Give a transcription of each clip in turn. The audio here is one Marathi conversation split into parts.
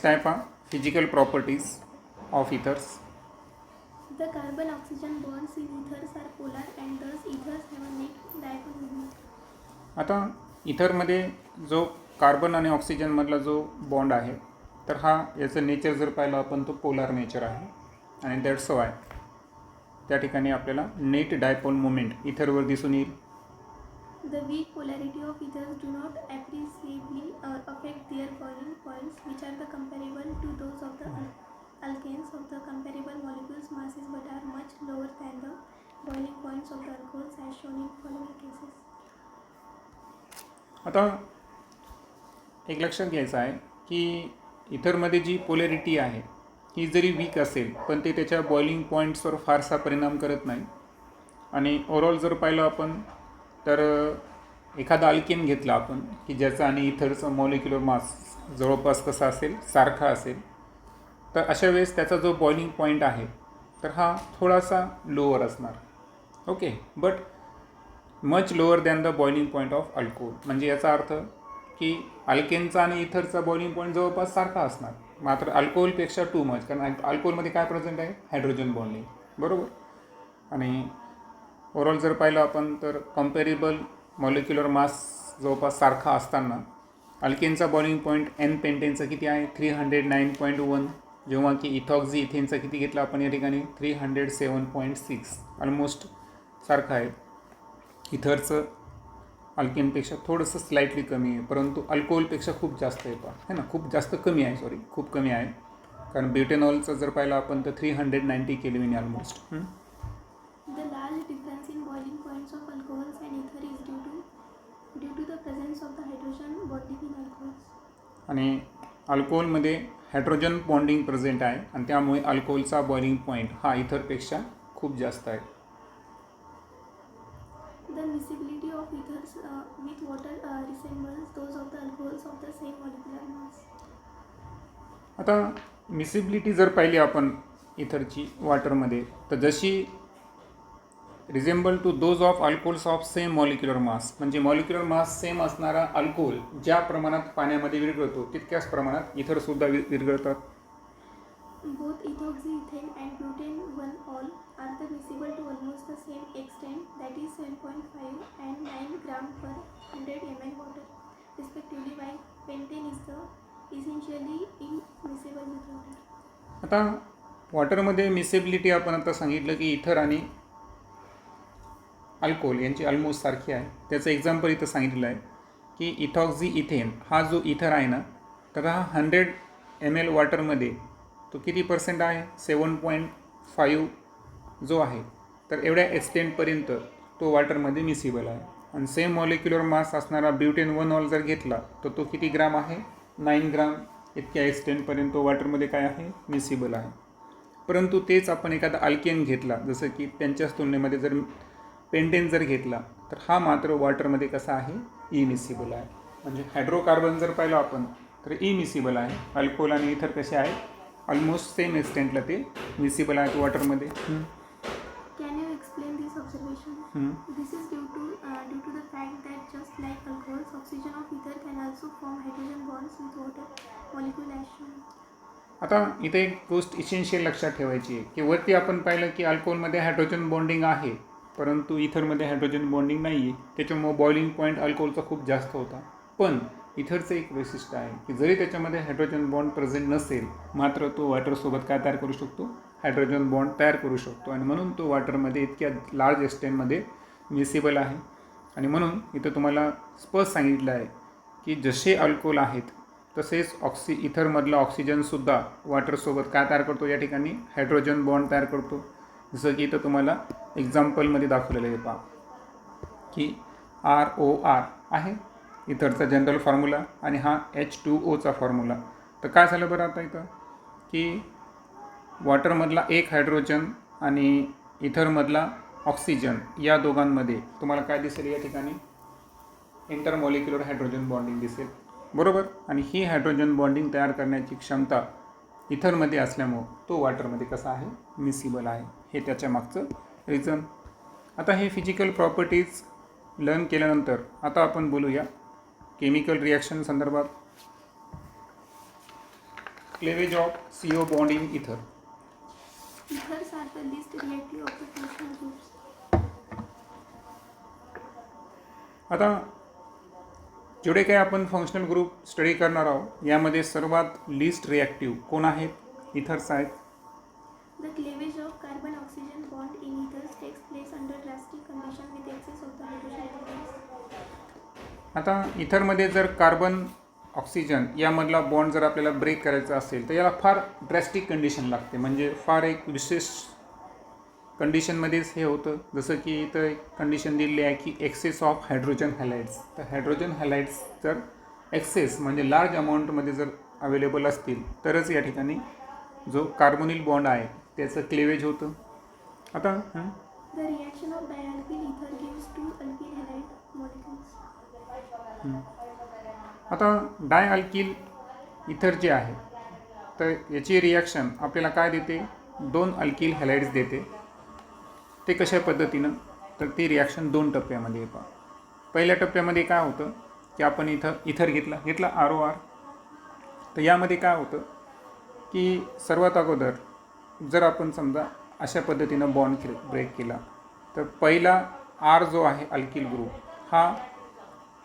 type are physical properties of ethers. The carbon-oxygen bonds in ethers are polar and thus ethers have a net dipole moment. आता इथरमध्ये जो कार्बन आणि ऑक्सिजनमधला जो बॉन्ड आहे तर हा याचं नेचर जर पाहिलं आपण तो पोलार नेचर आहे आणि दॅट्स वाय त्या ठिकाणी आपल्याला नेट डायपोल मोमेंट इथरवर दिसून येईल. The weak polarity of ethers do not appreciably affect their boiling points, which are the comparable to those of the alkanes of the comparable molecules masses, but are much lower than the boiling points of the alcohols, as shown in following cases. आता एक लक्षात घ्यायचं आहे की इथरमध्ये जी पोलॅरिटी आहे ही जरी वीक असेल पण ते त्याच्या बॉइलिंग पॉईंट्सवर फारसा परिणाम करत नाही. आणि ओव्हरऑल जर पाहिलं आपण तर एखादा अल्केन घेतला आपण की ज्याचा आणि इथरचं मॉलिक्युलर मास जवळपास कसा असेल सारखा असेल तर अशा वेळेस त्याचा जो बॉइलिंग पॉईंट आहे तर हा थोडासा लोअर असणार. Okay, but much lower than the boiling point of alcohol. म्हणजे याचा अर्थ की अल्केनचा आणि इथरचा बॉइलिंग पॉईंट जवळपास सारखा असणार, मात्र अल्कोहोलपेक्षा टू मच, कारण अल्कोहोलमध्ये काय प्रेझेंट आहे हायड्रोजन बॉन्डिंग, बरोबर. आणि ओव्हरऑल जर पाहिलं आपण तर कम्पॅरेबल मॉलिक्युलर मास जवळपास सारखा असताना अल्केनचा बॉइलिंग पॉईंट एन पेंटेनचा किती आहे 309.1, जेव्हा की इथॉक्झी इथेनचा किती घेतला आपण या ठिकाणी 307.6, ऑलमोस्ट सारखं आहे. इथरचं अल्केनपेक्षा थोडंसं स्लाइटली कमी आहे, परंतु अल्कोहोलपेक्षा खूप जास्त आहे है ना, खूप जास्त कमी आहे, खूप कमी आहे. कारण ब्युटेनॉलचं जर पाहिलं आपण तर 390 kelvin almost. The large difference in boiling points of alcohols and ether is due to the presence of the hydrogen bonding in alcohols. आणि अल्कोहोलमध्ये हायड्रोजन बॉन्डिंग प्रेझेंट आहे आणि त्यामुळे अल्कोहोलचा बॉइलिंग पॉईंट हा इथरपेक्षा खूप जास्त आहे. The miscibility of ethers with water resembles those of the alcohols of the same molecular mass. आता मिसिबिलिटी जर पाहिली आपण इथरची वाटरमध्ये तर जशी resemble to those of alcohols of same molecular mass, म्हणजे मॉलिक्युलर मास सेम असणारा अल्कोहोल ज्या प्रमाणात पाण्यामध्ये विरघळतो तितक्याच प्रमाणात इथरसुद्धा विरघळतात. Both ethoxyethane and butane-1-ol are the miscible to almost the same extent, that is 7.5 and 9 gram per 100 ml water, respectively, while pentane is the essentially immiscible with water. आता वॉटरमध्ये मिसेबिलिटी आपण आता सांगितलं की इथर आणि अल्कोहोल यांची ऑलमोस्ट सारखी आहे. त्याचं एक्झाम्पल इथं सांगितलेलं आहे की इथॉक्झी इथेन हा जो इथर आहे ना तर हा 100 ml वॉटरमध्ये तो किती पर्सेंट आहे 7.5 जो आहे, तर एवढ्या एक्सटेंटपर्यंत तो वॉटरमध्ये मिसिबल आहे. आणि सेम मॉलिक्युलर मास असणारा ब्युटेन-1-ol जर घेतला तर तो किती ग्राम आहे 9 ग्राम इतक्या एक्सटेंटपर्यंत तो वॉटरमध्ये काय आहे मिसिबल आहे. परंतु तेच आपण एखादा अल्केन घेतला जसं की त्यांच्याच तुलनेमध्ये जर पेंटेन जर घेतला तर हा मात्र वॉटरमध्ये कसा आहे इमिसिबल आहे. म्हणजे हायड्रोकार्बन जर पाहिलं आपण तर इमिसिबल आहे. अल्कोहोल आणि इथर कसे आहेत ऑलमोस्ट सेम एक्सटेंटला ते मिसिबल आहेत वॉटरमध्ये. Can you explain this observation? This is due to the fact that just like alcohols, oxygen of ether can also form hydrogen bonds with water molecule as shown. आता इथे एक गोष्ट इसेन्शियल लक्षात ठेवायची आहे की वरती आपण पाहिलं की अल्कोहोलमध्ये हायड्रोजन बॉन्डिंग आहे परंतु इथरमध्ये हायड्रोजन बॉन्डिंग नाही आहे, त्याच्यामुळे बॉइलिंग पॉईंट अल्कोहोलचा खूप जास्त होता. पण इथरचं एक वैशिष्ट्य आहे की जरी त्याच्यामध्ये हायड्रोजन बॉन्ड प्रेझेंट नसेल मात्र तो वॉटरसोबत काय तयार करू शकतो हायड्रोजन बॉन्ड तयार करू शकतो आणि म्हणून तो वॉटरमध्ये इतक्या लार्ज एक्सटेंटमध्ये मिसिबल आहे. आणि म्हणून इथं तुम्हाला स्पष्ट सांगितलं आहे की जसे अल्कोहोल आहेत तसेच इथरमधला ऑक्सिजनसुद्धा वॉटरसोबत काय तयार करतो या ठिकाणी हायड्रोजन बॉन्ड तयार करतो. जसं की इथं तुम्हाला एक्झाम्पलमध्ये दाखवलेलं आहे पहा की ROR आहे इथरचा जनरल फॉर्म्युला आणि हा H2Oचा फॉर्म्युला. तर काय झालं बरं आता इथं की वॉटरमधला एक हायड्रोजन आणि इथरमधला ऑक्सिजन या दोघांमध्ये तुम्हाला काय दिसेल या ठिकाणी इंटरमॉलिक्युलर हायड्रोजन बॉन्डिंग दिसेल, बरोबर. आणि ही हायड्रोजन बॉन्डिंग तयार करण्याची क्षमता इथरमध्ये असल्यामुळं तो वॉटरमध्ये कसा आहे मिसिबल आहे. हे त्याच्या मागचं रिझन. आता हे फिजिकल प्रॉपर्टीज लर्न केल्यानंतर आता आपण बोलूया केमिकल रिॲक्शन संदर्भात. Cleavage of CO bond in इथर. Ethers are the least reactive of the functional groups. आता जेवढे काही आपण फंक्शनल ग्रुप स्टडी करणार आहोत यामध्ये सर्वात लिस्ट रिॲक्टिव्ह कोण आहेत? इथर्स आहेत. The cleavage of carbon-oxygen bond in ethers takes place under drastic condition with excess of the hydrogen atoms. आता इथरमध्ये जर कार्बन ऑक्सिजन यामधला बॉन्ड जर आपल्याला ब्रेक करायचा असेल तर याला फार ड्रॅस्टिक कंडिशन लागते, म्हणजे फार एक विशेष कंडिशनमध्येच हे होतं. जसं की इथं एक कंडिशन दिलेली आहे की एक्सेस ऑफ हायड्रोजन हॅलाइड्स. तर हायड्रोजन हॅलाइड्स जर एक्सेस म्हणजे लार्ज अमाऊंटमध्ये जर अवेलेबल असतील तरच या ठिकाणी जो कार्बोनिल बॉन्ड आहे त्याचं क्लेवेज होतं. आता The reaction of dialkyl ether gives two alkyl halide molecules. आता डायअल्किल इथर जे आहे तर याची रिॲक्शन आपल्याला काय देते? 2 अल्किल हॅलाइड्स देते. ते कशा पद्धतीनं? तर ती रिॲक्शन 2 टप्प्यामध्ये येतात. पहिल्या टप्प्यामध्ये काय होतं की आपण इथर घेतला ROR. तर यामध्ये काय होतं की सर्वात अगोदर जर आपण समजा अशा पद्धतीनं बॉन्ड ब्रेक केला तर पहिला R जो आहे अल्किल ग्रुप हा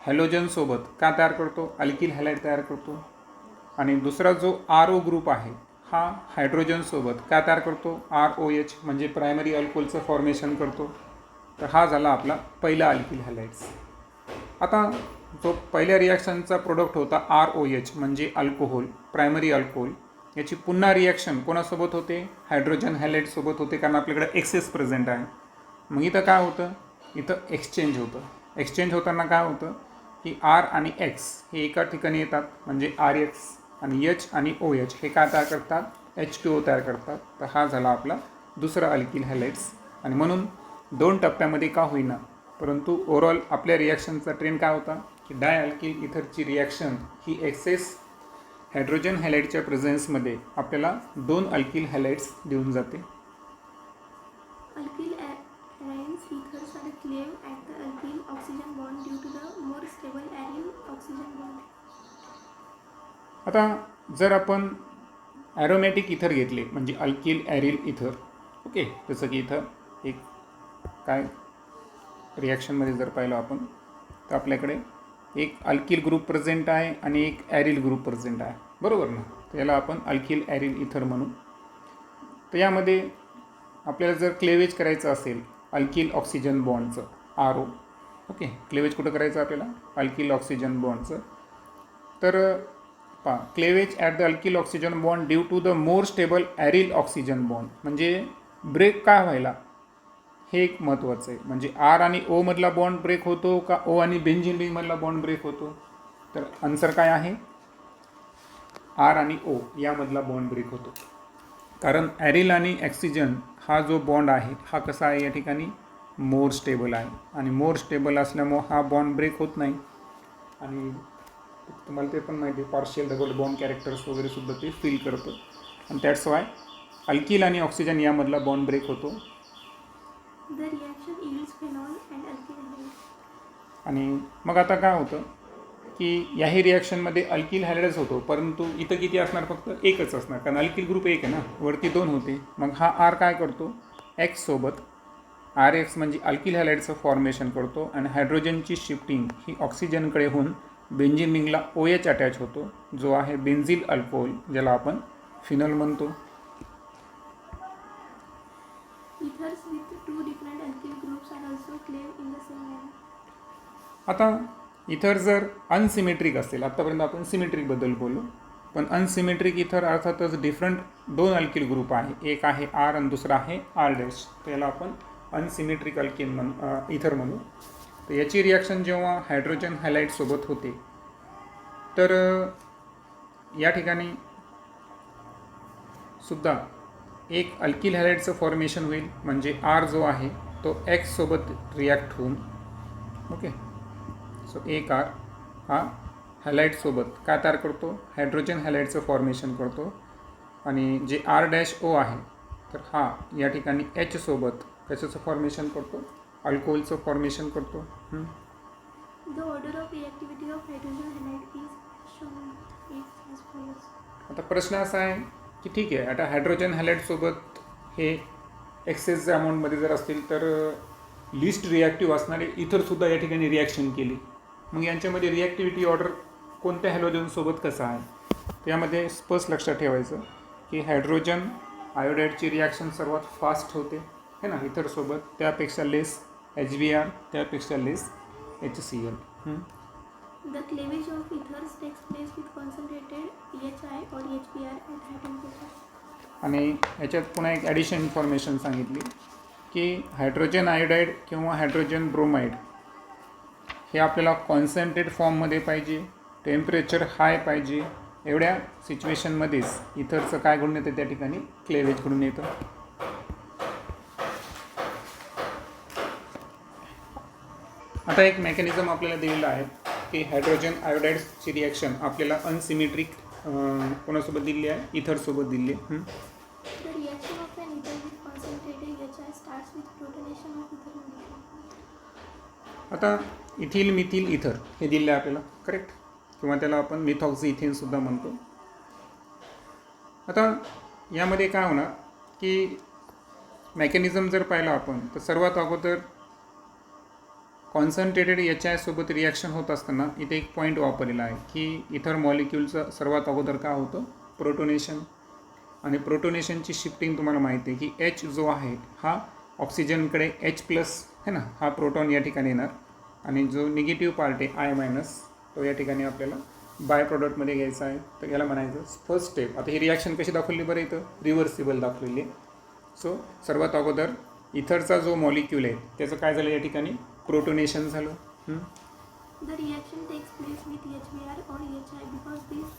हॅलोजनसोबत का तयार करतो? अल्किल हॅलाइड तयार करतो. आणि दुसरा जो RO ग्रुप आहे हा हायड्रोजनसोबत का तयार करतो? ROH म्हणजे प्रायमरी अल्कोहोलचं फॉर्मेशन करतो. तर हा झाला आपला पहिला अल्किल हॅलाइड्स. आता जो पहिल्या रिॲक्शनचा प्रोडक्ट होता ROH म्हणजे अल्कोहोल, प्रायमरी अल्कोहोल, याची पुन्हा रिॲक्शन कोणासोबत होते? हायड्रोजन हॅलाइडसोबत होते, कारण आपल्याकडे एक्सेस प्रेझेंट आहे. मग इथं काय होतं? इथं एक्सचेंज होतं. एक्सचेंज होताना काय होतं की R आणि X हे एका ठिकाणी येतात, म्हणजे RX आणि H आणि OH हे काय तयार करतात? H2O तयार करतात. तर हा झाला आपला दुसरा अल्किल हॅलाइड्स. आणि म्हणून 2 टप्प्यामध्ये का होईना परंतु ओव्हरऑल आपल्या रिॲक्शनचा ट्रेंड काय होता की डायअल्किल इथरची रिॲक्शन ही एक्सेस हायड्रोजन हॅलाइडच्या प्रेझेन्समध्ये आपल्याला 2 अल्किल हॅलाइड्स देऊन जाते. Alkyl arynes ethers are cleaved at the alkyl oxygen bond due to the more stable aryl oxygen bond. आता जर आपण ॲरोमॅटिक इथर घेतले म्हणजे अल्किल ॲरिल इथर, ओके, जसं की इथं एक काय रिॲक्शनमध्ये जर पाहिलं आपण तर आपल्याकडे एक अल्किल ग्रुप प्रेझेंट आहे आणि एक ॲरिल ग्रुप प्रेझेंट आहे, बरोबर ना? तर याला आपण अल्किल ॲरिल इथर म्हणू. तर यामध्ये आपल्याला जर क्लेवेज करायचं असेल अल्किल ऑक्सिजन बॉन्डचं RO, ओके, क्लेवेज कुठं करायचं आपल्याला? अल्किल ऑक्सिजन बॉन्डचं. तर cleavage at the alkyl oxygen bond due to the more stable aryl oxygen bond. म्हणजे ब्रेक काय व्हायला हे एक महत्त्वाचं आहे. म्हणजे R आणि O मधला बॉन्ड ब्रेक होतो का O आणि बेंझिन रिंगमधला बॉन्ड ब्रेक होतो? तर आन्सर काय आहे? R आणि O यामधला बॉन्ड ब्रेक होतो. कारण ॲरिल आणि ऑक्सिजन हा जो बॉन्ड आहे हा कसा आहे या ठिकाणी? मोर स्टेबल आहे. आणि मोर स्टेबल असल्यामुळं हा बॉन्ड ब्रेक होत नाही. आणि तुम्हाला ते पण माहिती आहे पार्शियल डबल बॉन्ड कॅरेक्टर्स वगैरे सुद्धा ते फील करतं. आणि दॅट्स वाय अल्किल आणि ऑक्सिजन यामधला बॉन्ड ब्रेक होतो. The reaction yields phenol and alkyl halide. आणि मग आता काय होतं की याही रिॲक्शनमध्ये अल्किल हॅलाइड्स होतो, परंतु इथं किती असणार? फक्त एकच असणार, कारण अल्किल ग्रुप एक आहे ना, वरती 2 होते. मग हा R काय करतो? X सोबत RX म्हणजे अल्किल हॅलाइडचं फॉर्मेशन करतो आणि हायड्रोजनची शिफ्टिंग ही ऑक्सिजनकडे होऊन बेंझिन रिंगला OH अटॅच होतो, जो आहे बेन्झिल अल्कोहोल, ज्याला आपण फिनॉल म्हणतो. Ethers with two different alkyl groups are also cleaved in the same manner. आता इथर जर अनसिमेट्रिक असेल, आत्तापर्यंत आपण सिमेट्रिकबद्दल बोललो, पण अनसिमेट्रिक इथर अर्थातच डिफरंट 2 अल्किल ग्रुप आहे. एक आहे R आणि दुसरा आहे R'. तर याला आपण अनसिमेट्रिक अल्किल इथर म्हणू. तर याची रिॲक्शन जेव्हा हायड्रोजन हॅलाइडसोबत होते तर या ठिकाणी सुद्धा एक अल्किल हॅलाइडचं फॉर्मेशन होईल, म्हणजे R जो आहे तो X सोबत रिॲक्ट होऊन, ओके, सो एक R हा हॅलाइडसोबत काय तयार करतो? हायड्रोजन हॅलाइडचं फॉर्मेशन करतो. आणि जे R'O आहे तर हा या ठिकाणी H सोबत कशाचं फॉर्मेशन करतो? अल्कोहोलचं फॉर्मेशन करतो. The order of reactivity of hydrogen halide is shown as follows. आता प्रश्न असा आहे की ठीक आहे, आता हायड्रोजन हॅलाइडसोबत हे एक्सेस अमाऊंटमध्ये जर असतील तर लिस्ट रिॲक्टिव्ह असणारे इथरसुद्धा या ठिकाणी रिॲक्शन केली, मग यांच्यामध्ये रिॲक्टिव्हिटी ऑर्डर कोणत्या हॅलोजनसोबत कसा आहे? तर यामध्ये स्पष्ट लक्षात ठेवायचं की हायड्रोजन आयोडाईडची रिॲक्शन सर्वात फास्ट होते है ना इथरसोबत, त्यापेक्षा लेस HBr, त्यापेक्षा लेस HCl. The cleavage of ethers takes place with concentrated HI or HBr at high temperature. आणि याच्यात पुन्हा एक ॲडिशन इन्फॉर्मेशन सांगितली की हायड्रोजन आयोडाईड किंवा हायड्रोजन ब्रोमाइड हे आपल्याला कॉन्सन्ट्रेट फॉर्ममध्ये पाहिजे, टेम्परेचर हाय पाहिजे. एवढ्या सिच्युएशनमध्येच इथरचं काय घडून येतं, त्या ठिकाणी क्लेवेज घडून येतं. आता एक मेकॅनिझम आपल्याला दिलेलं आहे की हायड्रोजन आयोडाईडची रिॲक्शन आपल्याला अनसिमेट्रिक कोणासोबत दिली आहे, इथरसोबत दिली आहे. The reaction of an ether with concentrated HI starts with protonation of ether molecule. आता इथिल मिथिल इथर हे दिले आहे आपल्याला, करेक्ट, किंवा त्याला आपण मिथॉक्सी इथेनसुद्धा म्हणतो. आता यामध्ये काय होणार की मेकॅनिझम जर पाहिला आपण तर सर्वात अगोदर कॉन्सन्ट्रेटेड HI सोबत रिॲक्शन होत असताना इथे एक पॉईंट वापरलेला आहे की इथर मॉलिक्यूलचं सर्वात अगोदर काय होतं, प्रोटोनेशन. आणि प्रोटोनेशनची शिफ्टिंग तुम्हाला माहिती आहे की H जो आहे हा ऑक्सिजनकडे H+ है ना, हा प्रोटॉन या ठिकाणी येणार, आणि जो निगेटिव्ह पार्ट आहे I- तो या ठिकाणी आपल्याला बाय प्रॉडक्टमध्ये घ्यायचा आहे. तर याला म्हणायचं फर्स्ट स्टेप. आता ही रिॲक्शन कशी दाखवली बरं, इथं रिव्हर्सिबल दाखवलेली आहे. सो सर्वात अगोदर इथरचा जो मॉलिक्यूल आहे त्याचं काय झालं, या ठिकाणी प्रोटोनेशन झालं. The reaction takes place with HBr or HI because these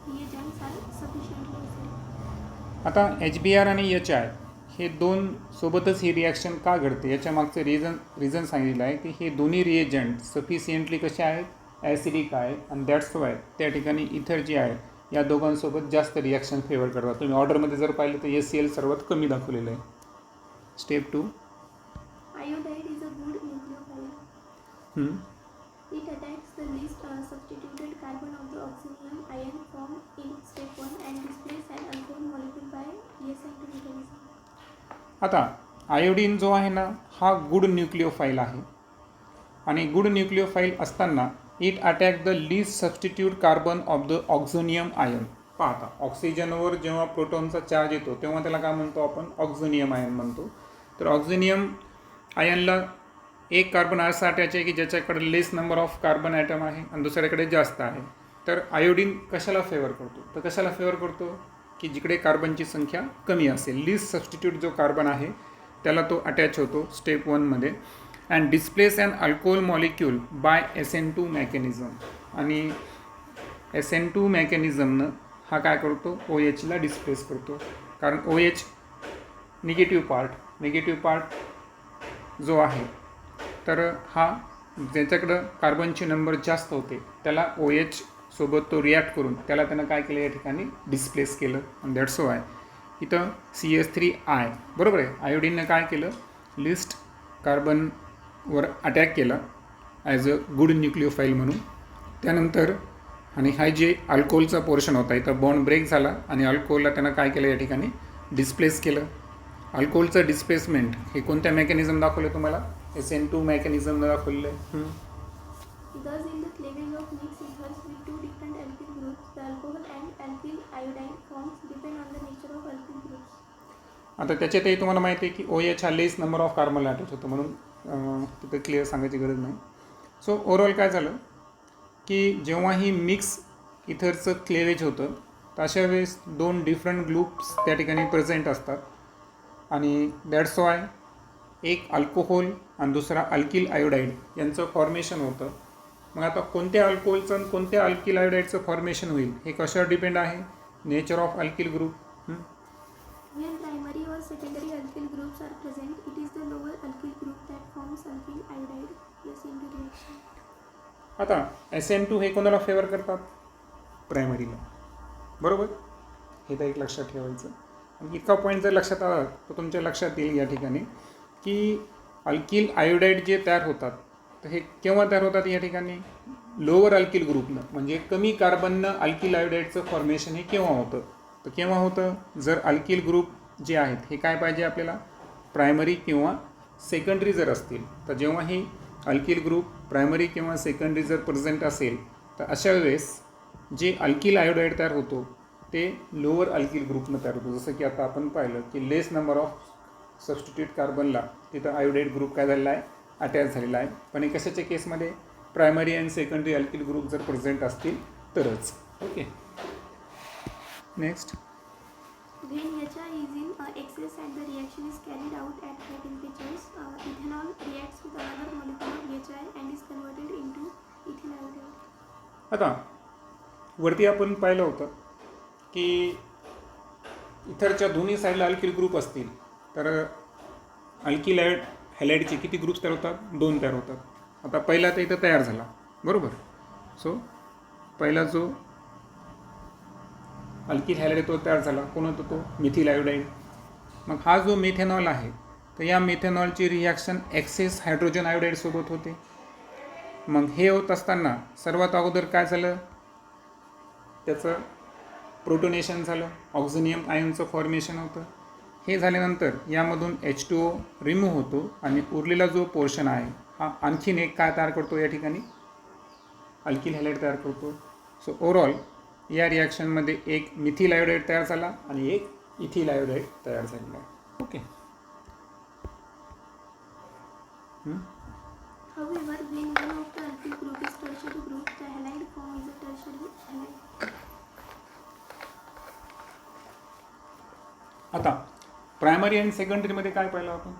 reagents are sufficiently acidic. आता HBr आणि HI हे दोन सोबतच ही रिॲक्शन का घडते, याच्या मागचं रिझन सांगितलं आहे की हे दोन्ही रिएजंट सफिशियंटली कसे आहेत, ॲसिडिक आहे, आणि दॅट्स वाय त्या ठिकाणी इथर जे आहे या दोघांसोबत जास्त रिॲक्शन फेवर करतात. तुम्ही ऑर्डरमध्ये जर पाहिलं तर HCl सर्वात कमी दाखवलेलं आहे. Step 2. Iodide is a good nucleophile. It attacks the least substituted carbon of the oxygen ion formed in step 1 and displays an alcohol molecule by SN2 mechanism. आता आयोडीन जो आहे ना हा गुड न्यूक्लिओफाईल आहे, आणि गुड न्यूक्लिओफाईल असताना it attack the least substitute carbon of the oxonium ion. पाहता ऑक्सिजनवर जेव्हा प्रोटॉनचा चार्ज येतो तेव्हा त्याला काय म्हणतो आपण, ऑक्झोनियम आयन म्हणतो. तर ऑक्झोनियम आयनला एक कार्बन असा अटॅच आहे की ज्याच्याकडे लेस नंबर ऑफ कार्बन ॲटम आहे आणि दुसऱ्याकडे जास्त आहे. तर आयोडीन कशाला फेवर करतो, तर कशाला फेवर करतो की जिकडे कार्बनची संख्या कमी असेल, लीस्ट सबस्टिट्यूट जो कार्बन आहे त्याला तो अटॅच होतो स्टेप 1मध्ये, and displace and alcohol molecule by SN2 mechanism. आणि SN2 मेकॅनिझमनं हा काय करतो, OHला डिस्प्लेस करतो. कारण OH निगेटिव्ह पार्ट जो आहे तर हा ज्याच्याकडं कार्बनची नंबर जास्त होते त्याला OH सोबत तो रिॲक्ट करून त्यानं काय केलं, या ठिकाणी डिस्प्लेस केलं. आणि दॅट्स वाय इथं CH3I बरोबर आहे. आयोडीननं काय केलं, लिस्ट कार्बनवर अटॅक केला ॲज अ गुड न्यूक्लिओफाईल म्हणून. त्यानंतर आणि हा जे अल्कोहोलचा पोर्शन होता इथं बॉन्ड ब्रेक झाला आणि अल्कोहोलला त्यानं काय केलं, या ठिकाणी डिस्प्लेस केलं. अल्कोहोलचं डिस्प्लेसमेंट हे कोणत्या मेकॅनिझम दाखवलं तुम्हाला, SN2 मेकॅनिझमनं दाखवलेलं आहे. Thus, in the cleavage of mixed ethers with two different alkyl groups, the alcohol and alkyl iodine forms depend on the nature of alkyl groups. आता त्याच्यातही तुम्हाला माहिती आहे की OH हा लेस नंबर ऑफ कार्बनला अटॅच होतो, म्हणून तिथं क्लिअर सांगायची गरज नाही. सो ओव्हरऑल काय झालं की जेव्हा ही मिक्स इथरचं क्लेवेज होतं तर अशा वेळेस दोन डिफरंट ग्रुप्स त्या ठिकाणी प्रेझेंट असतात, आणि दॅट्स वाय एक अल्कोहोल आणि दुसरा अल्किल आयोडाईड यांचं फॉर्मेशन होतं. मग आता कोणत्या अल्कोहोलचं आणि कोणत्या अल्किल आयोडाईडचं फॉर्मेशन होईल हे कशावर डिपेंड आहे, nature of alkyl group. When primary or secondary alkyl groups are present, it is the lower alkyl group that forms alkyl iodide plus into reaction. आता SN2 हे कोणाला फेवर करतात, प्रायमरीला, बरोबर. हे तर एक लक्षात ठेवायचं. आणि इतका पॉईंट जर लक्षात आला तर तुमच्या लक्षात येईल या ठिकाणी की अल्किल आयोडाईड जे तयार होतात तर हे केव्हा तयार होतात, या ठिकाणी लोअर अल्किल ग्रुपनं म्हणजे कमी कार्बननं अल्किल आयोडाईडचं फॉर्मेशन हे केव्हा होतं? तर केव्हा होतं? जर अल्किल ग्रुप जे आहेत हे काय पाहिजे आपल्याला, प्रायमरी किंवा सेकंडरी जर असतील, तर जेव्हा ही अल्किल ग्रुप प्रायमरी किंवा सेकंडरी जर प्रेझेंट असेल तर अशा वेळेस जे अल्किल आयोडाईड तयार होतो ते लोअर अल्किल ग्रुपनं तयार होतो. जसं की आता आपण पाहिलं की लेस नंबर ऑफ सबस्टिट्यूट कार्बनला तिथं आयोडाईड ग्रुप काय झालेला आहे, अटॅच झालेला आहे. पण हे कशाच्या केसमध्ये, primary and secondary alkyl group जर प्रेझेंट असतील तरच. Okay, next. When HI is in excess and the reaction is carried out at high temperatures, ethanol reacts with another molecule of HI and is converted into ethyl iodide. आता वरती आपण पाहिलं होतं की इथरच्या दोन्ही साईडला अल्किल ग्रुप असतील तर अल्किल हॅलाइडचे किती ग्रुप्स तयार होतात, 2 तयार होतात. आता पहिला तर इथं तयार झाला, बरोबर. सो पहिला जो अल्किल हॅलाइड तो तयार झाला, कोण होतो तो, मिथिल आयोडाईड. मग हा जो मेथेनॉल आहे तर या मेथेनॉलची रिॲक्शन एक्सेस हायड्रोजन आयोडाईडसोबत होते. मग हे होत असताना सर्वात अगोदर काय झालं, त्याचं प्रोटोनेशन झालं, ऑक्झिनियम आयनचं फॉर्मेशन होतं. हे झाल्यानंतर यामधून H2O रिमूव्ह होतो आणि उरलेला जो पोर्शन आहे हा आणखीन एक काय तयार करतो, या ठिकाणी अल्किल हॅलाइड तयार करतो. सो ओव्हरऑल या रिॲक्शनमध्ये एक मिथिल आयोडाईड तयार झाला आणि एक इथिल आयोडाईड तयार झालेला आहे. Okay. However, when one of the alkyl group is tertiary group, the halide form is a tertiary halide. आता प्रायमरी आणि सेकंडरीमध्ये काय पाहिलं आपण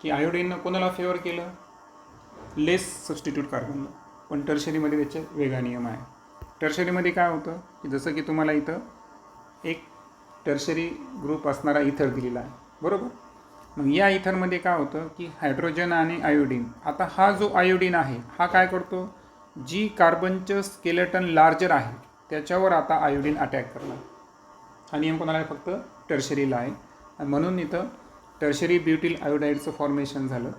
की आयोडीननं कोणाला फेवर केलं, लेस सबस्टिट्यूट कार्बनला. पण टर्शरीमध्ये त्याचे वेगळा नियम आहे. टर्शरीमध्ये काय होतं की जसं की तुम्हाला इथं एक टर्शरी ग्रुप असणारा इथर दिलेला आहे, बरोबर. मग या इथरमध्ये काय होतं की हायड्रोजन आणि आयोडीन. आता हा जो आयोडीन आहे हा काय करतो, जी कार्बनचं स्केलेटन लार्जर आहे त्याच्यावर आता आयोडीन अटॅक करणार. हा नियम कोणाला आहे, फक्त टर्शरीला आहे. आणि म्हणून इथं टर्शरी ब्युटिल आयोडाईडचं फॉर्मेशन झालं.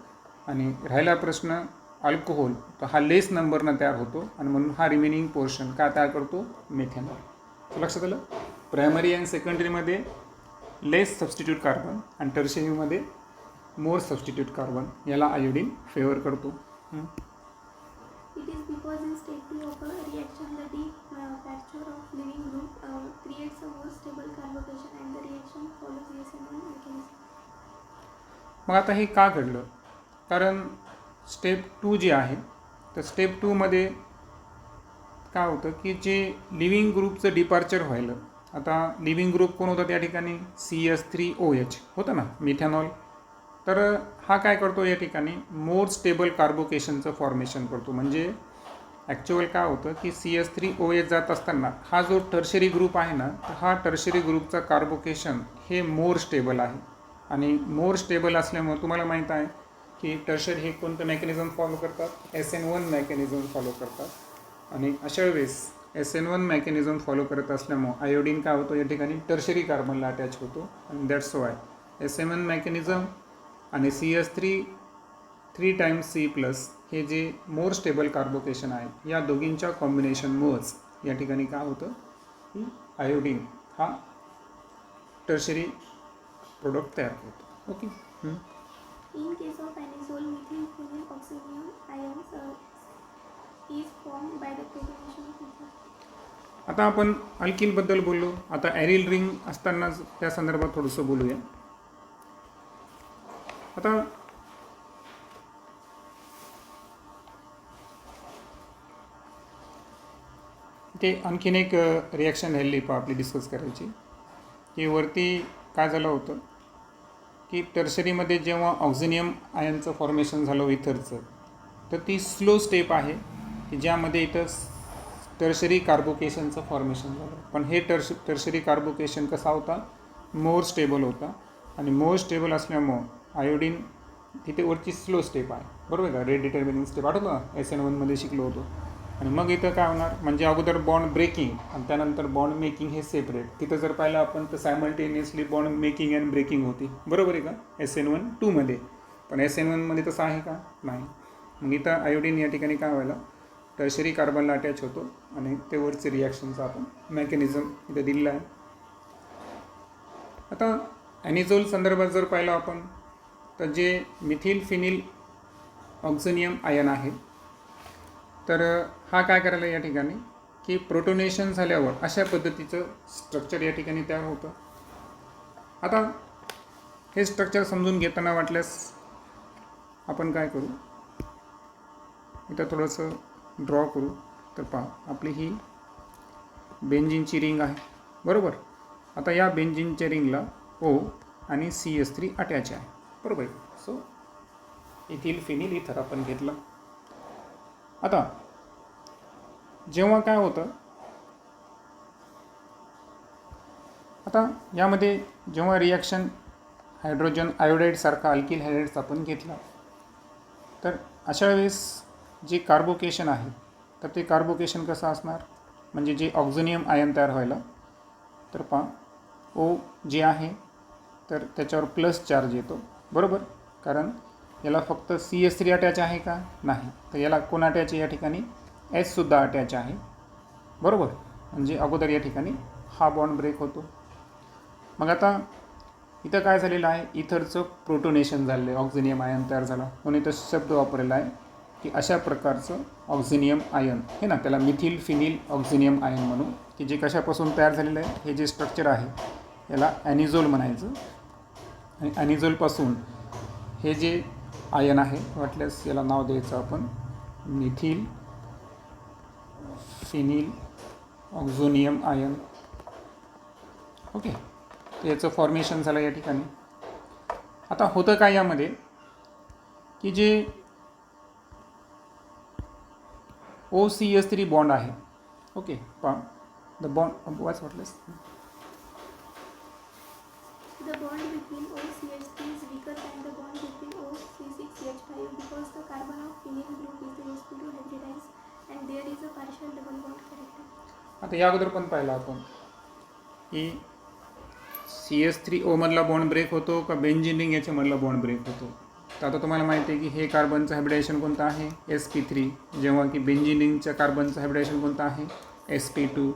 आणि राहिला प्रश्न अल्कोहोल, तर हा लेस नंबरनं तयार होतो आणि म्हणून हा रिमेनिंग पोर्शन काय तयार करतो, मेथेनॉल. तर लक्षात आलं, प्रायमरी आणि सेकंडरीमध्ये लेस सबस्टिट्यूट कार्बन आणि टर्शरीमध्ये मोर सबस्टिट्यूट कार्बन, याला आयोडीन फेवर करतो. It is because in step 2 of a reaction, the departure of leaving group creates a more stable carbocation and the reaction follows the SN1 mechanism. मग आता हे का घडलं, कारण स्टेप 2 जे आहे तर स्टेप 2मध्ये काय होतं की जे लिव्हिंग ग्रुपचं डिपार्चर व्हायलं. आता लिव्हिंग ग्रुप कोण होतं त्या ठिकाणी, CH3OH होतं ना, मिथेनॉल. तर हा काय करतो या ठिकाणी, मोर स्टेबल कार्बोकेशनचं फॉर्मेशन करतो. म्हणजे ॲक्च्युअल काय होतं की CH3OH जात असताना हा जो टर्शरी ग्रुप आहे ना, तर हा टर्शरी ग्रुपचा कार्बोकेशन हे मोर स्टेबल आहे. आणि मोर स्टेबल असल्यामुळे तुम्हाला माहीत आहे की टर्शर हे कोणतं मेकॅनिझम फॉलो करतात, SN1 मेकॅनिझम फॉलो करतात. आणि अशा वेळेस SN1 मेकॅनिझम फॉलो करत असल्यामुळे आयोडीन काय होतो या ठिकाणी टर्शरी कार्बनला अटॅच होतो. आणि दॅट्स वाय SN1 मेकॅनिझम आणि CH3 टाइम्स C+ हे जे मोर स्टेबल कार्बोकेशन आहे या दोघींच्या कॉम्बिनेशनमुळेच या ठिकाणी काय होतं की आयोडीन हा टर्शरी प्रोडक्ट तयार होतो. Okay. In case of anisole, methyl phenyl oxonium ions is formed by the protonation of ether. आता आपण अल्किलबद्दल बोललो, आता ॲरिल रिंग असताना त्या संदर्भात थोडंसं बोलूया. आता ते आणखीन एक रिॲक्शन राहिली आपली डिस्कस करायची, की वरती काय झालं होतं की टर्शरीमध्ये जेव्हा ऑक्झिनियम आयनचं फॉर्मेशन झालं इथरचं, तर ती स्लो स्टेप आहे की ज्यामध्ये इथं टर्शरी कार्बोकेशनचं फॉर्मेशन झालं. पण हे टर्शरी कार्बोकेशन कसा होता, मोर स्टेबल होता. आणि मोर स्टेबल असल्यामुळं आयोडीन तिथे वरची स्लो स्टेप आहे, बरोबर का, रेट डिटर्मिनिंग स्टेप आठवतं ना, SN1मध्ये शिकलो होतो. आणि मग इथं काय होणार, म्हणजे अगोदर बॉन्ड ब्रेकिंग आणि त्यानंतर बॉन्ड मेकिंग हे सेपरेट. तिथं जर पाहिलं आपण तर simultaneously bond making and breaking होती, बरोबर आहे का, SN1-2मध्ये. पण SN1मध्ये तसं आहे का, नाही. मग इथं आयोडीन या ठिकाणी काय व्हायला, टर्शरी कार्बनला अटॅच होतो आणि ते वरचे रिॲक्शनचा आपण मेकॅनिझम इथे दिलेला आहे. आता ॲनिझोल संदर्भात जर पाहिलं आपण तर जे मिथिल फिनिल ऑक्झोनियम आयन आहे तर हा काय करायला या ठिकाणी की प्रोटोनेशन झाल्यावर अशा पद्धतीचं स्ट्रक्चर या ठिकाणी तयार होतं. आता हे स्ट्रक्चर समजून घेताना वाटल्यास आपण काय करू, इथं थोडंसं ड्रॉ करू. तर पहा, आपली ही बेंझिनची रिंग आहे बरोबर. आता या बेंझिनच्या रिंगला O आणि CH3 अटॅच आहे बरोबर. सो इथिल फिनिल इथर आपण घेतलं. आता जेव्हा काय होतं, आता यामध्ये जेव्हा रिॲक्शन हायड्रोजन आयोडाईडसारखा अल्किल हायड्राईड्स आपण घेतला तर अशा वेळेस जे कार्बोकेशन आहे तर ते कार्बोकेशन कसं असणार, म्हणजे जे ऑक्झोनियम आयन तयार व्हायला तर पहा O जे आहे तर त्याच्यावर प्लस चार्ज येतो बरोबर. कारण याला फक्त CH3 अटॅच आहे का, नाही, तर याला कोण अटॅच आहे या ठिकाणी, Hसुद्धा अटॅच आहे बरोबर. म्हणजे अगोदर या ठिकाणी हा बॉन्ड ब्रेक होतो. मग आता इथं काय झालेलं आहे, इथरचं प्रोटोनेशन झालेलं आहे, ऑक्झोनियम आयन तयार झाला म्हणून इथं शब्द वापरलेला आहे की अशा प्रकारचं ऑक्झोनियम आयन हे ना, त्याला मिथिल फिनिल ऑक्झोनियम आयन म्हणून, की जे कशापासून तयार झालेलं आहे, हे जे स्ट्रक्चर आहे याला ॲनिझोल म्हणायचं. आणि ॲनिझोलपासून हे जे आयन आहे वाटल्यास याला नाव द्यायचं आपण मिथिल फिनिल ऑक्झोनियम आयन. ओके, तर याचं फॉर्मेशन झालं या ठिकाणी. आता होतं काय यामध्ये की जे OCH3 बॉन्ड आहे, ओके पहा the bond wattless The bond between OCH3 is weaker than the bond between OC6CH5 because the carbon of phenyl group is the sp2 hybridized and there is a partial double bond character. आता या अगोदर पण पाहिलं आपण की CH3O मधला बॉन्ड ब्रेक होतो का बेंझिन रिंग याच्यामधला बॉन्ड ब्रेक होतो. तर आता तुम्हाला माहिती आहे की हे कार्बनचं हायब्रिडायझेशन कोणतं आहे, sp3, जेव्हा की बेंझिन रिंगच्या कार्बनचं हायब्रिडायझेशन कोणतं आहे, sp2.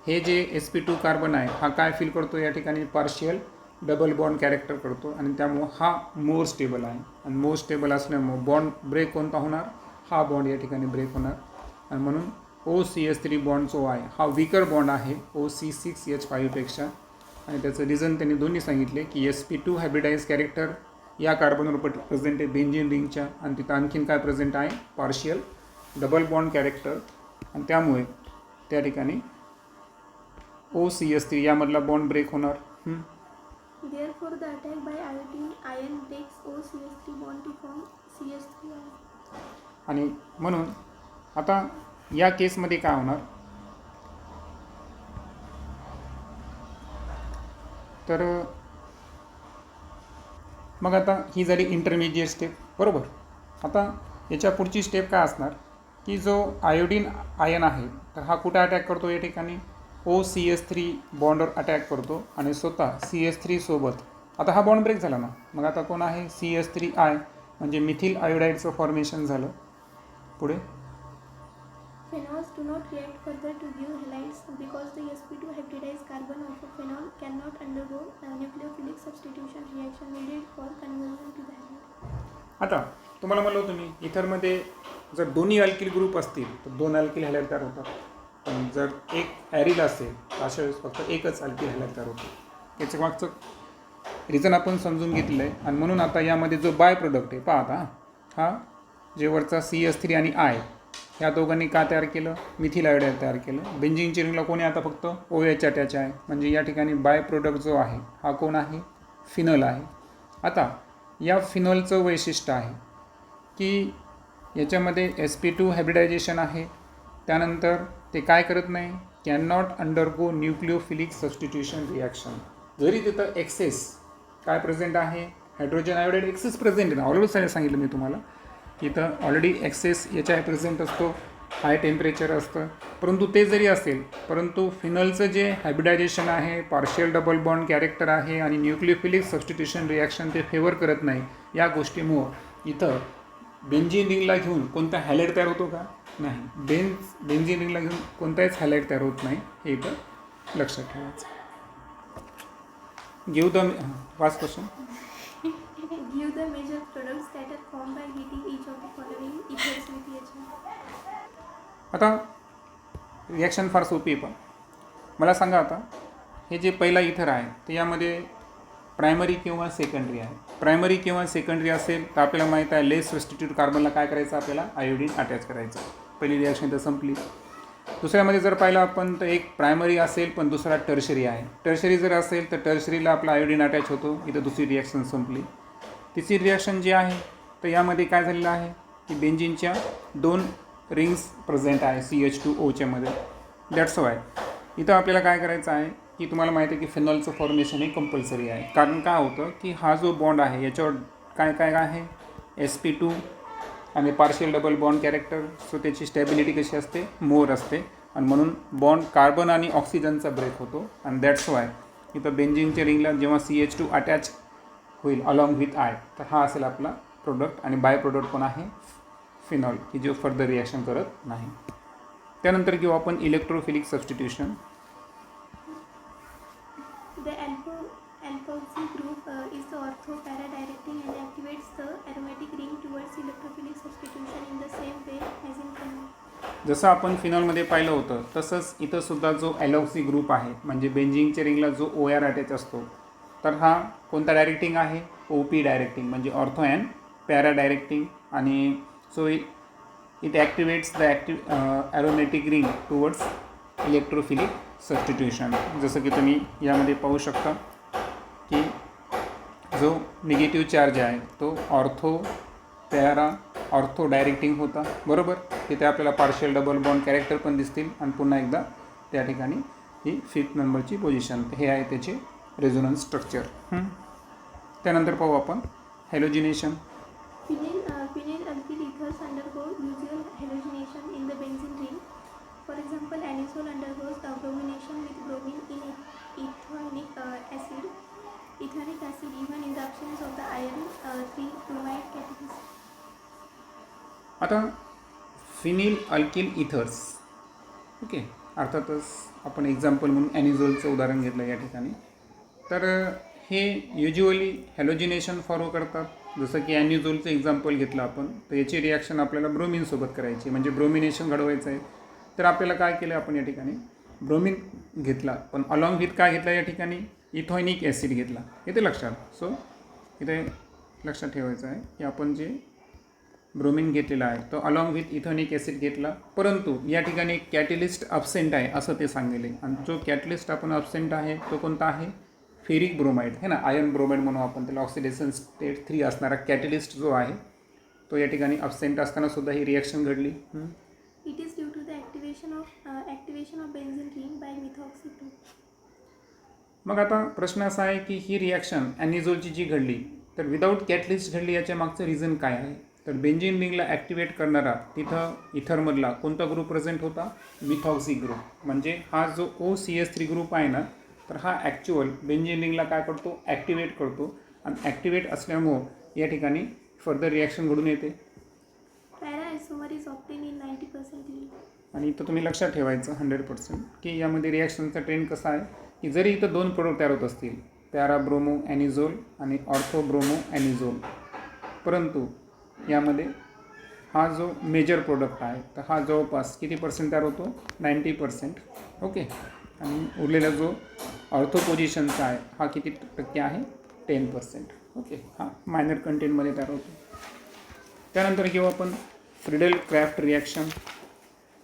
हे जे sp2 कार्बन आहे हा काय फील करतो या ठिकाणी, पार्शियल डबल बॉन्ड कॅरेक्टर करतो आणि त्यामुळं हा मोर स्टेबल आहे. आणि मोर स्टेबल असल्यामुळं बॉन्ड ब्रेक कोणता होणार, हा बॉन्ड या ठिकाणी ब्रेक होणार. आणि म्हणून OCH3 बॉन्ड जो आहे हा विकर बॉन्ड आहे OC6H5 पेक्षा. आणि त्याचं रिझन त्यांनी दोन्ही सांगितले की sp2 हायब्रिडाइज कॅरेक्टर या कार्बनवर प्रेझेंट आहे बेंझिन रिंगच्या, आणि तिथं आणखीन काय प्रेझेंट आहे, पार्शियल डबल बॉन्ड कॅरेक्टर. आणि त्यामुळे त्या ठिकाणी OCH3 यामधला बॉन्ड ब्रेक होणार. Therefore, the attack by ion breaks OCH3 bond to form CH3 ion. आणि म्हणून आता या केसमध्ये काय होणार, तर मग आता ही झाली इंटरमिजिएट स्टेप बरोबर. आता याच्या पुढची स्टेप काय असणार की जो आयोडीन आयन आहे तर हा कुठे अटॅक करतो, या ठिकाणी OCH3 बॉन्डवर अटॅक करतो आणि स्वतः CH3 सोबत. आता हा बॉन्ड ब्रेक झाला ना, मग आता कोण आहे, CH3I, म्हणजे मिथिल आयोडाईडचं फॉर्मेशन झालं. पुढे Phenols do not react further to give halides because the sp2 hybridized carbon of a phenol cannot undergo a nucleophilic substitution reaction needed for conversion to the halide. आता तुम्हाला म्हणलं होतं मी इथरमध्ये जर दोन्ही अल्किल ग्रुप असतील तर 2 अल्किल हॅलाइड तयार होतात. पण जर एक ॲरिल असेल तर अशा वेळेस फक्त एकच अल्किल हॅलाइड तयार होतो. याचं मागचं रिझन आपण समजून घेतलं आहे. आणि म्हणून आता यामध्ये जो बाय प्रोडक्ट आहे पहा, आता हा जे वरचा CH3 आणि I ह्या दोघांनी का तयार केलं, मिथिल आयोडाईड तयार केलं. बेंझिनच्या रिंगला कोणी आता फक्त OH अटॅच आहे, म्हणजे या ठिकाणी बाय प्रोडक्ट जो आहे हा कोण आहे, फिनल आहे. आता या फिनॉलचं वैशिष्ट्य आहे की याच्यामध्ये sp2 हायब्रिडायझेशन आहे. त्यानंतर ते काय करत नाही, can not undergo nucleophilic substitution reaction. जरी तिथं एक्सेस काय प्रेझेंट आहे, हायड्रोजन आयोडाईड एक्सेस प्रेझेंट आहे ना, ऑलरेडी सांगितलं मी तुम्हाला की इथं ऑलरेडी एक्सेस याच्या प्रेझेंट असतो, हाय टेम्परेचर असतं. परंतु ते जरी असेल, परंतु फिनलचं जे हायब्रिडायझेशन आहे, पार्शियल डबल बॉन्ड कॅरेक्टर आहे आणि न्यूक्लिओफिलिक सबस्टिट्यूशन रिॲक्शन ते फेवर करत नाही. या गोष्टीमुळं इथं बेंझिन रिंगला घेऊन कोणता हॅलाइड तयार होतो का, नाही, बेन्झीन रिंगला घेऊन कोणताच हायलाईट तयार होत नाही, हे इथं लक्षात ठेवायचं. Give the fast question. Give the major products that are formed by heating each of the following ethers with HM. आता रिॲक्शन फार सोपी आहे, पण मला सांगा आता हे जे पहिला इथर आहे ते यामध्ये प्रायमरी किंवा सेकंडरी आहे. प्रायमरी किंवा सेकंडरी असेल तर आपल्याला माहीत आहे लेस सबस्टिट्यूट कार्बनला काय करायचं, आपल्याला आयोडीन अटॅच करायचं. पहिली रिॲक्शन तर संपली. दुसऱ्यामध्ये जर पाहिलं आपण तर एक प्रायमरी असेल पण दुसरा टर्शरी आहे. टर्शरी जर असेल तर टर्शरीला आपला आयोडीन अटॅच होतो, इथं दुसरी रिॲक्शन संपली. तिसरी रिॲक्शन जी आहे तर यामध्ये काय झालेलं आहे की बेन्झीनच्या 2 रिंग्स प्रेझेंट आहे CH2O मध्ये. दॅट्स वाय इथं आपल्याला काय करायचं आहे की तुम्हाला माहिती आहे की फिनॉलचं फॉर्मेशन हे कंपल्सरी आहे. कारण काय होतं की हा जो बॉन्ड आहे याच्यावर काय काय आहे sp2 आणि partial double bond character. So त्याची स्टॅबिलिटी कशी असते, मोर असते, आणि म्हणून बॉन्ड कार्बन आणि ऑक्सिजनचा ब्रेक होतो. आणि दॅट्स वाय इथं बेन्झीनच्या रिंगला जेव्हा CH2 अटॅच होईल अलॉंग विथ आय तर हा असेल आपला प्रोडक्ट, आणि बाय प्रोडक्ट पण आहे फिनॉल की जो फर्दर रिॲक्शन करत नाही. त्यानंतर घेऊ आपण electrophilic substitution. The alkoxy group is the ortho-para-directing and activates the aromatic ring towards electrophilic substitution in the same way as in phenol. जसं आपण फिनॉलमध्ये पाहिलं होतं तसंच इथं सुद्धा जो ॲलॉक्सी ग्रुप आहे म्हणजे बेन्झीनच्या रिंगला जो OR अटॅच असतो तर हा कोणता डायरेक्टिंग आहे, OP डायरेक्टिंग म्हणजे ऑर्थो अँड पॅरा डायरेक्टिंग. आणि so it activates the aromatic ring towards electrophilic substitution. जसं की तुम्ही यामध्ये पाहू शकता की जो निगेटिव्ह चार्ज आहे तो ऑर्थो पॅरा ऑर्थो डायरेक्टिंग होता, बरोबर. तिथे आपल्याला पार्शियल डबल बॉन्ड कॅरेक्टर पण दिसतील. आणि पुन्हा एकदा त्या ठिकाणी ही 5th नंबरची पोझिशन, हे आहे त्याचे रेझोनन्स स्ट्रक्चर. त्यानंतर पाहू आपण हॅलोजिनेशन. Phenyl alkyl ethers undergo usual halogenation in the benzene ring. For example, anisole undergoes bromination with bromine in ethanoic acid. Ethanoic acid even in the absence of the iron 3 bromide catalyst. आता फिनिल अल्किल इथर्स, ओके, अर्थातच आपण एक्झाम्पल म्हणून ॲनिझोलचं उदाहरण घेतलं या ठिकाणी. तर हे युज्युअली हॅलोजिनेशन फॉलो करतात. जसं की ॲनिझोलचं एक्झाम्पल घेतलं आपण तर याची रिॲक्शन आपल्याला ब्रोमिनसोबत करायची, म्हणजे ब्रोमिनेशन घडवायचं आहे. तर आपल्याला काय केलं, आपण या ठिकाणी ब्रोमिन घेतला पण अलॉंग विथ काय घेतला या ठिकाणी, इथॉनिक ॲसिड घेतला. इथे लक्षात, सो इथे लक्षात ठेवायचं आहे की आपण जे ब्रोमिन घेतलेला आहे तो अलॉंग विथ इथॉनिक ॲसिड घेतला, परंतु या ठिकाणी एक कॅटलिस्ट अब्सेंट आहे असं ते सांगितले. आणि जो कॅटलिस्ट आपण अब्सेंट आहे तो कोणता आहे, फेरिक ब्रोमाइड है ना, आयर्न ब्रोमाइड म्हणू आपण त्याला. ऑक्सिडेशन स्टेट 3 असणारा कॅटलिस्ट जो आहे तो या ठिकाणी अब्सेंट असताना सुद्धा ही रिॲक्शन घडली. It is due to the activation of benzene ring by methoxy group. मग आता प्रश्न असा आहे की ही रिॲक्शन ॲनिझोलची जी घडली तर विदाऊट कॅटलिस्ट घडली, याच्या मागचं रिझन काय आहे. तर बेन्झीन रिंगला ॲक्टिवेट करणारा तिथं इथरमधला कोणता ग्रुप प्रेझेंट होता, मिथॉक्सी ग्रुप. म्हणजे हा जो OCH3 ग्रुप आहे ना तर हा ॲक्च्युअल बेन्झीन रिंगला काय करतो, ॲक्टिवेट करतो. आणि ॲक्टिवेट असल्यामुळं या ठिकाणी फर्दर रिॲक्शन घडून येते. Para-isomer is obtained in 90% yield. आणि इथं तुम्ही लक्षात ठेवायचं 100% की यामध्ये रिॲक्शनचा ट्रेंड कसा आहे की जरी इथं 2 प्रोडक्ट तयार होत असतील, पॅरा ब्रोमो ॲनिझोल आणि ऑर्थो ब्रोमो ॲनिझोल, परंतु यामध्ये हा जो मेजर प्रोडक्ट आहे तर हा जवळपास किती पर्सेंट तयार होतो, 90%, ओके. आणि उरलेला जो ऑर्थो पोझिशनचा आहे हा किती टक्के आहे, 10%, ओके. हा मायनर कंटेंटमध्ये तयार होतो. त्यानंतर घेऊ आपण Friedel-craft reaction.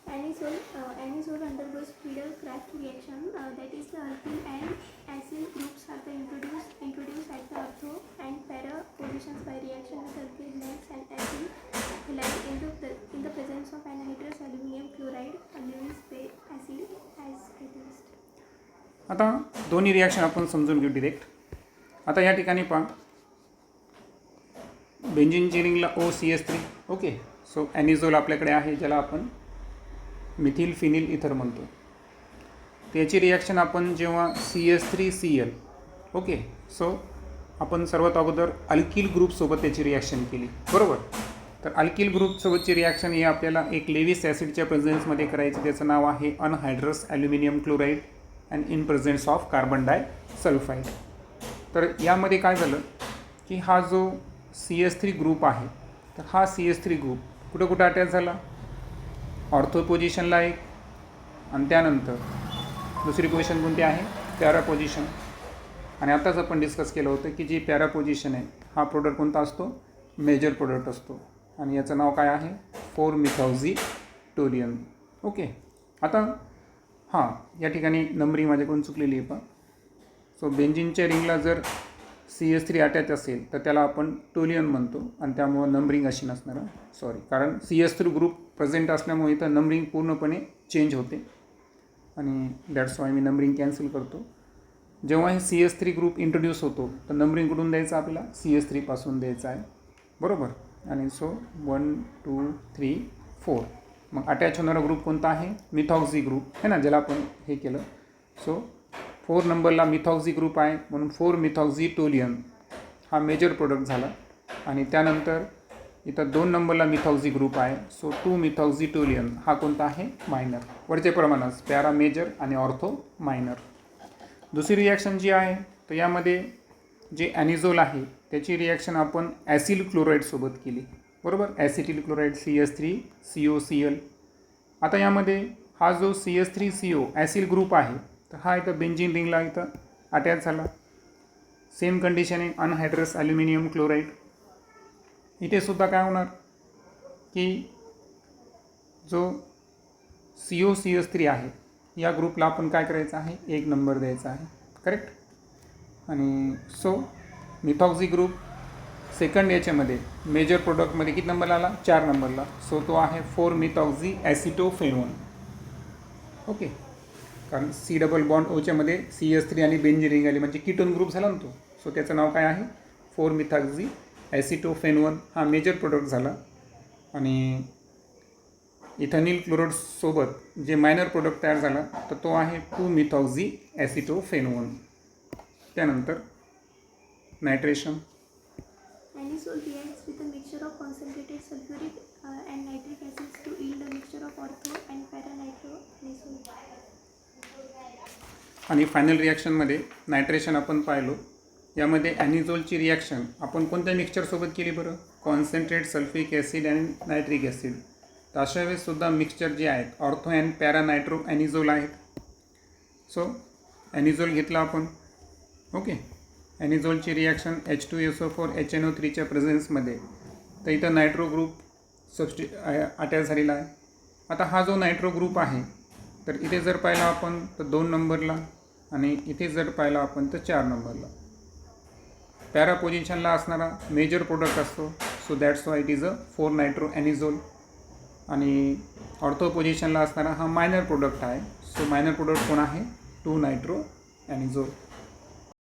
Anisole undergoes Friedel-Crafts reaction. That is, the alkyl and acyl groups are introduced at the ortho and para positions by reaction with alkyl halides and acyl halides in the presence of anhydrous aluminum chloride, Lewis acid as catalyst. आता दोन्ही रिॲक्शन आपण समजून घेऊ डिरेक्ट. आता या ठिकाणी पहा बेन्झीनच्या रिंगला OCH3, ओके. सो ॲनिझोल आपल्याकडे आहे ज्याला आपण मिथिल फिनिल इथर म्हणतो. त्याची रिॲक्शन आपण जेव्हा CH3Cl, ओके. सो आपण सर्वात अगोदर अल्किल ग्रुपसोबत त्याची रिॲक्शन केली, बरोबर. तर अल्किल ग्रुपसोबतची रिॲक्शन ही आपल्याला एक लेविस ॲसिडच्या प्रेझेन्समध्ये करायची. त्याचं नाव आहे anhydrous aluminium chloride and in presence of carbon disulphide. तर यामध्ये काय झालं की हा जो CS3 ग्रुप आहे, तर हा CS3 ग्रुप कुठं कुठं अटॅच झाला, ऑर्थो पोझिशनला एक, आणि त्यानंतर दुसरी पोझिशन कोणती आहे, पॅरा पोझिशन. आणि आताच आपण डिस्कस केलं होतं की जी पॅरा पोझिशन आहे हा प्रोडक्ट कोणता असतो, मेजर प्रोडक्ट असतो, आणि याचं नाव काय आहे, 4-मिथॉक्झी-टोल्युएन. ओके. आता हां, या ठिकाणी नंबरिंग माझ्याकडून चुकलेली आहे पहा. सो बेंझिनच्या रिंगला जर CS3 अटॅच असेल तर त्याला आपण टोल्युएन म्हणतो, आणि त्यामुळं नंबरिंग अशी नसणार. सॉरी, कारण CS3 ग्रुप प्रेझेंट असल्यामुळे इथं नंबरिंग पूर्णपणे चेंज होते, आणि that's why me numbering cancel करतो. जेव्हा हे CS3 ग्रुप इंट्रोड्यूस होतो तर नंबरिंग कुठून द्यायचं आपल्याला, CS3 पासून द्यायचं आहे, बरोबर. आणि सो 1 2 3 4. मग अटॅच होणारा ग्रुप कोणता आहे, मिथॉक्झी ग्रुप आहे ना, ज्याला आपण हे केलं. सो 4 नंबरला मिथॉक्झी ग्रुप आहे, म्हणून 4-मिथॉक्झी-टोल्युएन हा मेजर प्रोडक्ट झाला. आणि त्यानंतर इथं 2 नंबरला मिथॉक्झी ग्रुप आहे, सो 2-मिथॉक्झी-टोल्युएन हा कोणता आहे, मायनर. वरचे प्रमाणच पॅरा मेजर आणि ऑर्थो मायनर. दुसरी रिॲक्शन जी आहे तर यामध्ये जे ॲनिझोल आहे त्याची रिॲक्शन आपण ॲसिल क्लोराईडसोबत केली, बरोबर. Acetyl chloride CS3COCl. आता यामध्ये हा जो CS3CO ॲसिल ग्रुप आहे तर हा इथं बेंझिन रिंगला इथं अटॅच झाला. सेम कंडिशन आहे अनहायड्रस ॲल्युमिनियम क्लोराईड. इथे सुद्धा काय होणार की जो COCS3 आहे या ग्रुपला आपण काय करायचं आहे, 1 नंबर द्यायचा आहे, करेक्ट. आणि सो मिथॉक्झी ग्रुप सेकंड याच्यामध्ये मेजर प्रोडक्टमध्ये किती नंबरला आला, 4 नंबरला. सो तो आहे 4-मिथॉक्झी-ॲसिटोफेनोन. ओके. कारण C+OOच्यामध्ये CS3 आणि बेंझिन रिंग आली म्हणजे कीटोन ग्रुप झाला ना तो. सो त्याचं नाव काय आहे, 4-मिथॉक्झी-ॲसिटोफेनोन हा मेजर प्रोडक्ट झाला. आणि इथानिल क्लोराईडसोबत जे मायनर प्रोडक्ट तयार झाला तर तो आहे 2-मिथॉक्झी-ॲसिटोफेनोन. त्यानंतर nitration. Anisole reacts with a mixture of concentrated sulfuric and nitric acids to yield a mixture of ortho and para-nitroanisole. आणि फायनल रिॲक्शनमध्ये नायट्रेशन आपण पाहिलो. यामध्ये ॲनिझोलची रिॲक्शन आपण कोणत्या मिक्सचरसोबत केली बरं, कॉन्सन्ट्रेट सल्फ्युरिक ॲसिड आणि नायट्रिक ॲसिड. तर अशा वेळेससुद्धा मिक्सचर जे आहेत ऑर्थो अँड पॅरा नायट्रो ॲनिझोल आहेत. सो ॲनिझोल घेतला आपण. ओके. ॲनिझोलची रिॲक्शन H2SO4HNO3च्या प्रेझेन्समध्ये, तर इथं नायट्रो ग्रुप अटॅच झालेला आहे. आता हा जो नायट्रो ग्रुप आहे तर इथे जर पाहिला आपण तर 2 नंबरला, आणि इथे जर पाहिला आपण तर 4 नंबरला. पॅरा पोझिशनला असणारा मेजर प्रोडक्ट असतो, so that's why it is a four nitro anisole. आणि ऑर्थो पोझिशनला असणारा हा मायनर प्रोडक्ट आहे, सो मायनर प्रोडक्ट कोण आहे, 2-नायट्रो ॲनिझोल.